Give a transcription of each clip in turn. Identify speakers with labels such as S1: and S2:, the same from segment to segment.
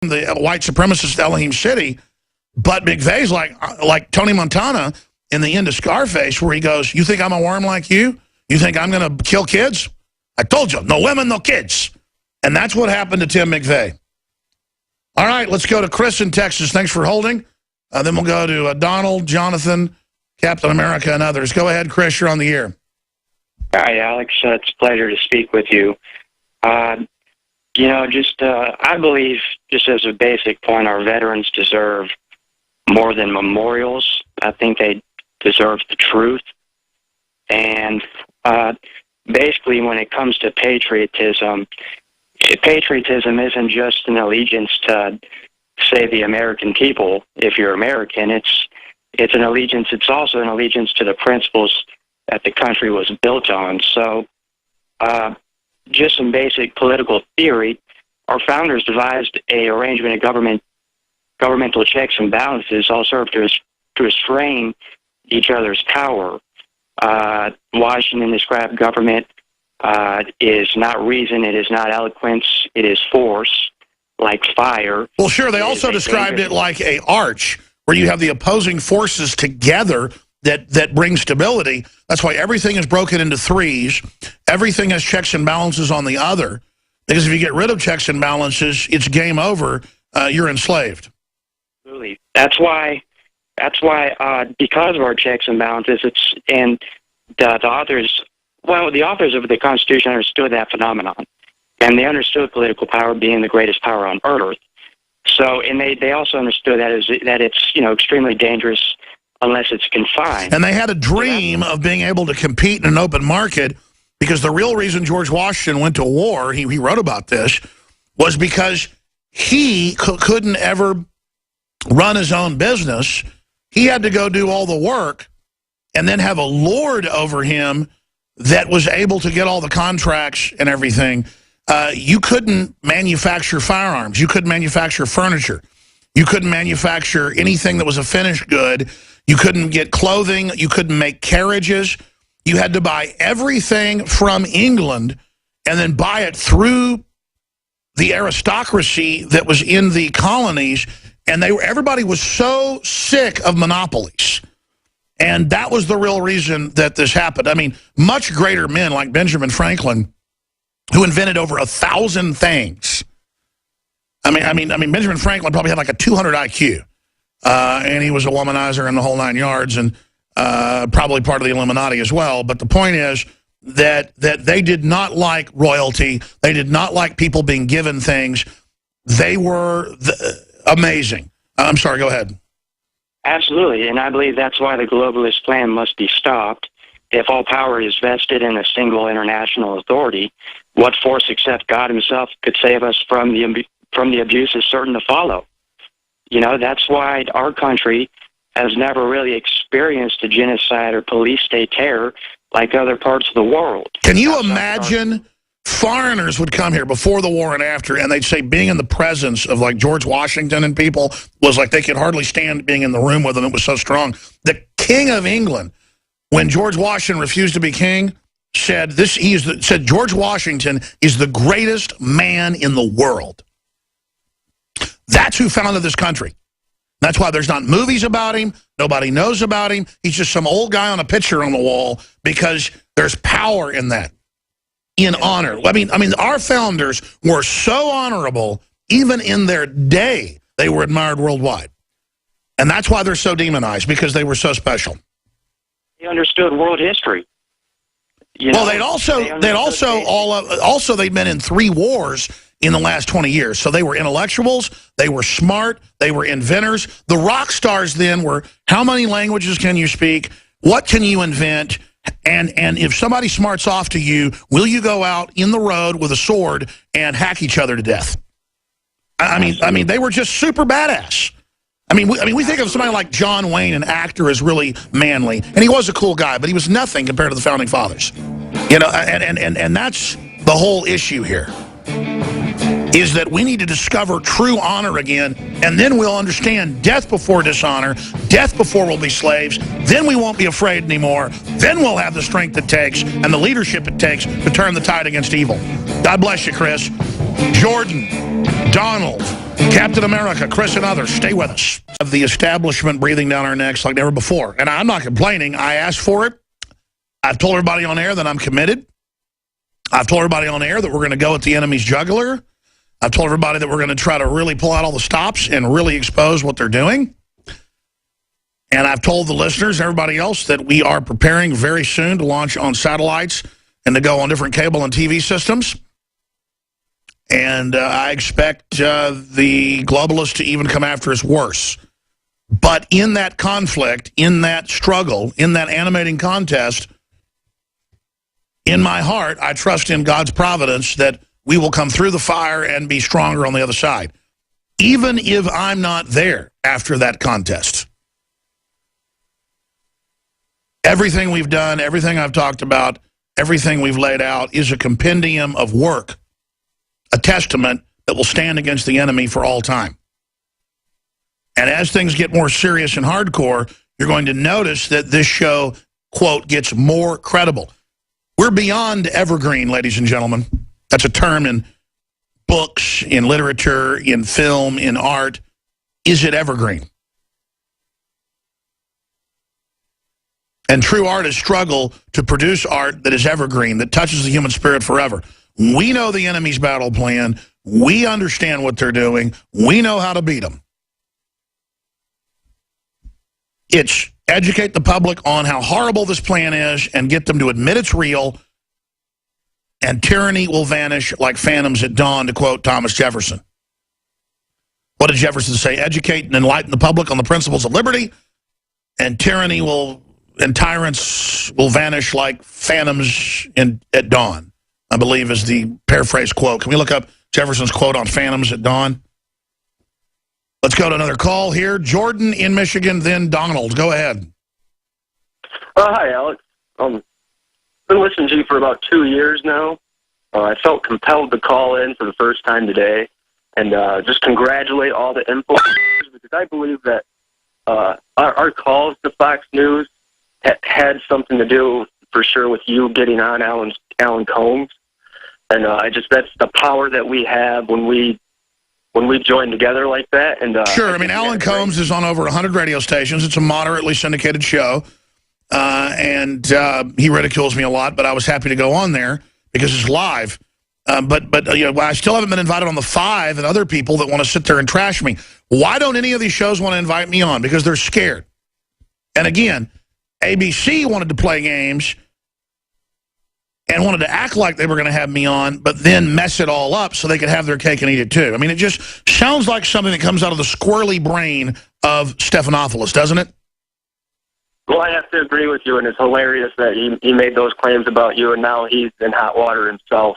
S1: the white supremacist Elohim City. But McVeigh's like Tony Montana in the end of Scarface, where he goes, "You think I'm a worm like you? You think I'm going to kill kids? I told you, no women, no kids." And that's what happened to Tim McVeigh. All right, let's go to Chris in Texas. Thanks for holding. Then we'll go to Donald, Jonathan, Captain America, and others. Go ahead, Chris. You're on the air.
S2: Hi, Alex. It's a pleasure to speak with you. I believe, just as a basic point, our veterans deserve more than memorials. I think they deserve the truth. And basically, when it comes to patriotism isn't just an allegiance to, say, the American people. If you're American, it's an allegiance. It's also an allegiance to the principles that the country was built on. So, just some basic political theory. Our founders devised a arrangement of governmental checks and balances, all served to restrain each other's power. Washington described government is not reason, it is not eloquence, it is force, like fire.
S1: Well, sure, they also described it like a arch, where you have the opposing forces together that bring stability. That's why everything is broken into threes. Everything has checks and balances on the other. Because if you get rid of checks and balances, it's game over. You're enslaved.
S2: Absolutely. That's why, because of our checks and balances, the authors of the Constitution understood that phenomenon, and they understood political power being the greatest power on earth. So, and they also understood that it's extremely dangerous unless it's confined.
S1: And they had a dream of being able to compete in an open market, because the real reason George Washington went to war, he wrote about this, was because he couldn't ever run his own business. He had to go do all the work and then have a lord over him that was able to get all the contracts and everything. You couldn't manufacture firearms. You couldn't manufacture furniture. You couldn't manufacture anything that was a finished good. You couldn't get clothing. You couldn't make carriages. You had to buy everything from England and then buy it through the aristocracy that was in the colonies. And everybody was so sick of monopolies. And that was the real reason that this happened. I mean, much greater men like Benjamin Franklin, who invented over 1,000 things. I mean, Benjamin Franklin probably had like a 200 IQ. And he was a womanizer and the whole 9 yards, and probably part of the Illuminati as well. But the point is that they did not like royalty. They did not like people being given things. They were amazing. I'm sorry, go ahead.
S2: Absolutely, and I believe that's why the globalist plan must be stopped. If all power is vested in a single international authority, what force except God himself could save us from the abuse is certain to follow. That's why our country has never really experienced a genocide or police state terror like other parts of the world.
S1: Can you imagine foreigners would come here before the war and after, and they'd say being in the presence of like George Washington and people was like they could hardly stand being in the room with him. It was so strong. The King of England, when George Washington refused to be king, said George Washington is the greatest man in the world. That's who founded this country. That's why there's not movies about him. Nobody knows about him. He's just some old guy on a picture on the wall, because there's power in that, in honor. I mean, our founders were so honorable, even in their day, they were admired worldwide. And that's why they're so demonized, because they were so special.
S2: They understood world history.
S1: They'd been in 3 wars in the last 20 years. So they were intellectuals, they were smart, they were inventors. The rock stars then were, how many languages can you speak? What can you invent? And if somebody smarts off to you, will you go out in the road with a sword and hack each other to death? I mean, they were just super badass. We think of somebody like John Wayne, an actor, as really manly, and he was a cool guy, but he was nothing compared to the founding fathers. And that's the whole issue here, is that we need to discover true honor again, and then we'll understand death before dishonor, death before we'll be slaves. Then we won't be afraid anymore. Then we'll have the strength it takes and the leadership it takes to turn the tide against evil. God bless you, Chris. Jordan, Donald, Captain America, Chris and others, stay with us. Of the establishment breathing down our necks like never before. And I'm not complaining. I asked for it. I've told everybody on air that I'm committed. I've told everybody on air that we're going to go at the enemy's jugular. I've told everybody that we're going to try to really pull out all the stops and really expose what they're doing. And I've told the listeners and everybody else that we are preparing very soon to launch on satellites and to go on different cable and TV systems. And I expect the globalists to even come after us worse. But in that conflict, in that struggle, in that animating contest, in my heart, I trust in God's providence that we will come through the fire and be stronger on the other side, even if I'm not there after that contest. Everything we've done, everything I've talked about, everything we've laid out is a compendium of work, a testament that will stand against the enemy for all time. And as things get more serious and hardcore, you're going to notice that this show, quote, gets more credible. We're beyond evergreen, ladies and gentlemen. That's a term in books, in literature, in film, in art. Is it evergreen? And true artists struggle to produce art that is evergreen, that touches the human spirit forever. We know the enemy's battle plan. We understand what they're doing. We know how to beat them. It's educate the public on how horrible this plan is and get them to admit it's real, and tyranny will vanish like phantoms at dawn, to quote Thomas Jefferson. What did Jefferson say? Educate and enlighten the public on the principles of liberty, and tyranny and tyrants will vanish like phantoms at dawn, I believe is the paraphrase quote. Can we look up Jefferson's quote on phantoms at dawn? Let's go to another call here. Jordan in Michigan, then Donald. Go ahead.
S3: Hi, Alex. Been listening to you for about 2 years now. I felt compelled to call in for the first time today and just congratulate all the influencers, because I believe that our calls to Fox News had something to do for sure with you getting on Alan Colmes. And that's the power that we have when we join together like that. And
S1: sure, I mean, Alan Colmes is on over 100 radio stations. It's a moderately syndicated show. And he ridicules me a lot, but I was happy to go on there because it's live. But you know, I still haven't been invited on the 5 and other people that want to sit there and trash me. Why don't any of these shows want to invite me on? Because they're scared. And again, ABC wanted to play games and wanted to act like they were going to have me on, but then mess it all up so they could have their cake and eat it too. I mean, it just sounds like something that comes out of the squirrely brain of Stephanopoulos, doesn't it?
S3: Well, I have to agree with you, and it's hilarious that he made those claims about you, and now he's in hot water himself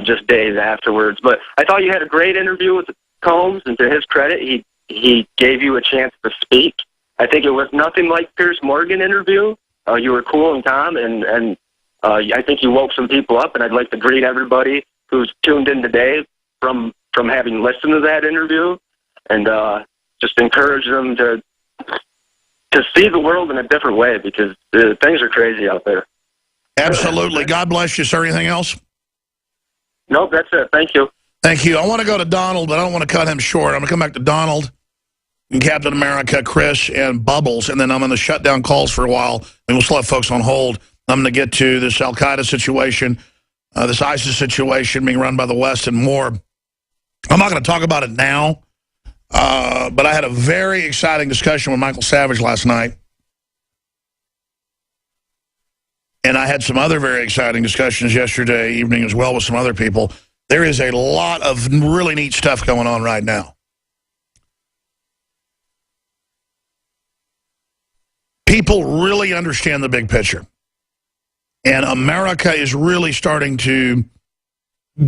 S3: just days afterwards. But I thought you had a great interview with Colmes, and to his credit, he gave you a chance to speak. I think it was nothing like Piers Morgan interview. You were cool and calm, and I think you woke some people up, and I'd like to greet everybody who's tuned in today from having listened to that interview, and just encourage them to see the world in a different way, because things are crazy out there.
S1: Absolutely. God bless you, sir. Anything else?
S3: Nope, that's it. Thank you.
S1: Thank you. I want to go to Donald, but I don't want to cut him short. I'm going to come back to Donald and Captain America, Chris, and Bubbles, and then I'm going to shut down calls for a while, and we'll still have folks on hold. I'm going to get to this Al-Qaeda situation, this ISIS situation being run by the West, and more. I'm not going to talk about it now, but I had a very exciting discussion with Michael Savage last night. And I had some other very exciting discussions yesterday evening as well with some other people. There is a lot of really neat stuff going on right now. People really understand the big picture. And America is really starting to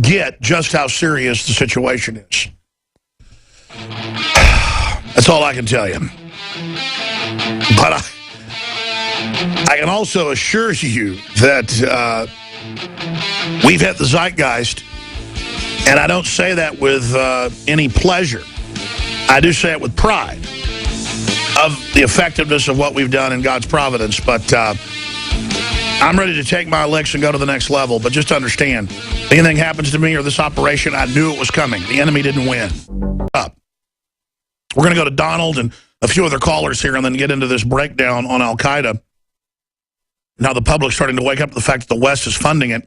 S1: get just how serious the situation is. That's all I can tell you. But I can also assure you that we've hit the zeitgeist, and I don't say that with any pleasure. I do say it with pride of the effectiveness of what we've done in God's providence, but I'm ready to take my licks and go to the next level. But just understand, if anything happens to me or this operation, I knew it was coming. The enemy didn't win. Up. We're going to go to Donald and a few other callers here and then get into this breakdown on Al-Qaeda. Now the public's starting to wake up to the fact that the West is funding it.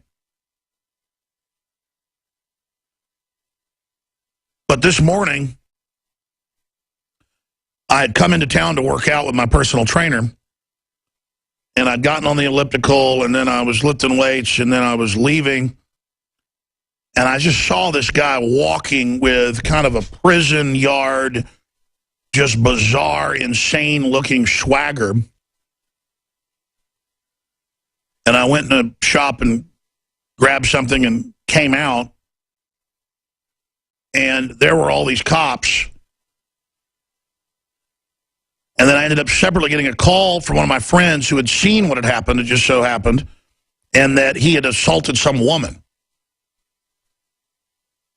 S1: But this morning, I had come into town to work out with my personal trainer, and I'd gotten on the elliptical, and then I was lifting weights, and then I was leaving, and I just saw this guy walking with kind of a prison yard, just bizarre, insane-looking swagger. And I went in a shop and grabbed something and came out, and there were all these cops. And then I ended up separately getting a call from one of my friends who had seen what had happened, it just so happened, and that he had assaulted some woman.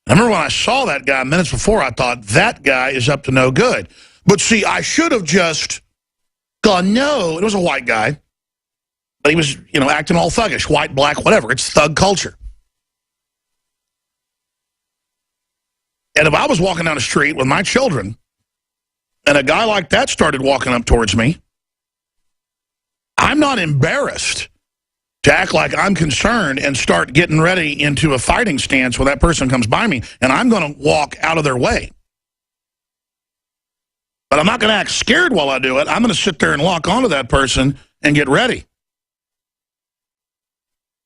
S1: I remember when I saw that guy minutes before, I thought, that guy is up to no good. But see, I should have just gone, no, it was a white guy. But he was, you know, acting all thuggish, white, black, whatever. It's thug culture. And if I was walking down the street with my children, and a guy like that started walking up towards me, I'm not embarrassed to act like I'm concerned and start getting ready into a fighting stance when that person comes by me, and I'm going to walk out of their way. But I'm not going to act scared while I do it. I'm going to sit there and lock onto that person and get ready.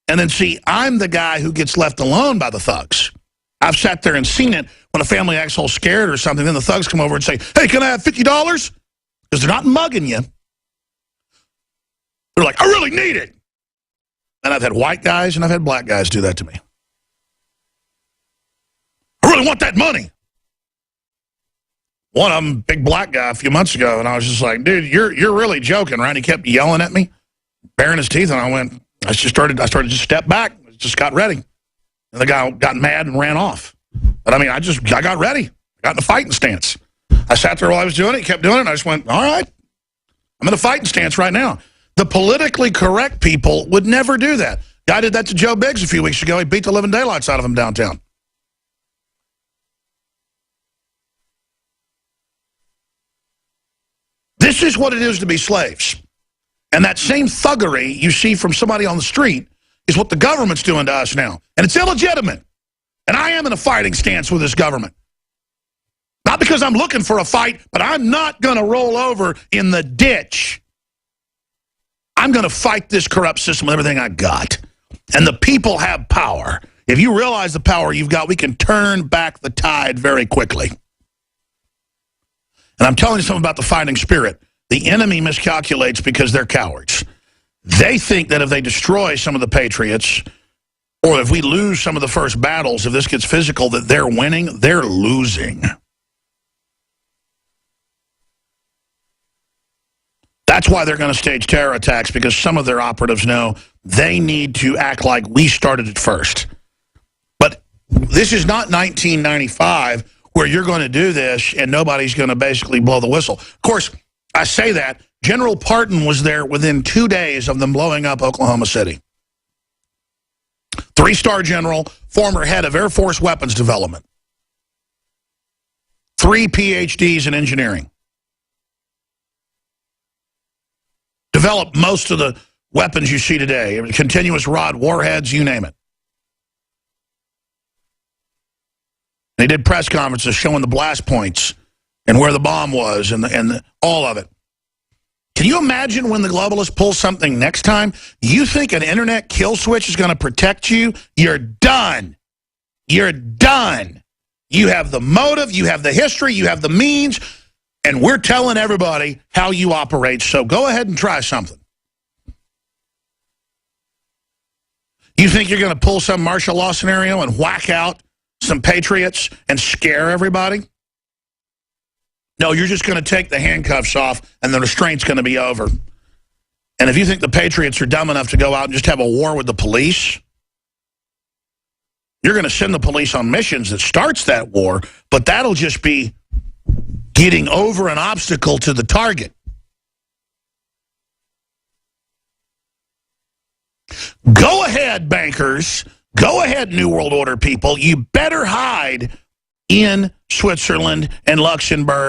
S1: And then, see, I'm the guy who gets left alone by the thugs. I've sat there and seen it when a family acts all scared or something, then the thugs come over and say, hey, can I have $50? Because they're not mugging you. They're like, I really need it. And I've had white guys and I've had black guys do that to me. I really want that money. One of them, big black guy a few months ago, and I was just like, dude, you're really joking, right? He kept yelling at me, baring his teeth, and I started to step back, just got ready. And the guy got mad and ran off. But I mean, I got ready. I got in a fighting stance. I sat there while I was doing it, kept doing it, and I just went, all right, I'm in a fighting stance right now. The politically correct people would never do that. Guy did that to Joe Biggs a few weeks ago. He beat the living daylights out of him downtown. This is what it is to be slaves. And that same thuggery you see from somebody on the street is what the government's doing to us now. And it's illegitimate. And I am in a fighting stance with this government. Not because I'm looking for a fight, but I'm not going to roll over in the ditch. I'm going to fight this corrupt system with everything I got. And the people have power. If you realize the power you've got, we can turn back the tide very quickly. And I'm telling you something about the fighting spirit. The enemy miscalculates because they're cowards. They think that if they destroy some of the patriots, or if we lose some of the first battles, if this gets physical, that they're winning, they're losing. That's why they're going to stage terror attacks, because some of their operatives know they need to act like we started it first. But this is not 1995 where you're going to do this and nobody's going to basically blow the whistle. Of course, I say that. General Parton was there within 2 days of them blowing up Oklahoma City. 3-star general, former head of Air Force weapons development. 3 PhDs in engineering. Developed most of the weapons you see today. Continuous rod warheads, you name it. They did press conferences showing the blast points and where the bomb was and all of it. Can you imagine when the globalists pull something next time? You think an internet kill switch is going to protect you? You're done. You're done. You have the motive, you have the history, you have the means, and we're telling everybody how you operate, so go ahead and try something. You think you're going to pull some martial law scenario and whack out some patriots and scare everybody? No, you're just going to take the handcuffs off and the restraint's going to be over. And if you think the patriots are dumb enough to go out and just have a war with the police, you're going to send the police on missions that starts that war, but that'll just be getting over an obstacle to the target. Go ahead, bankers. Go ahead, New World Order people. You better hide in Switzerland and Luxembourg.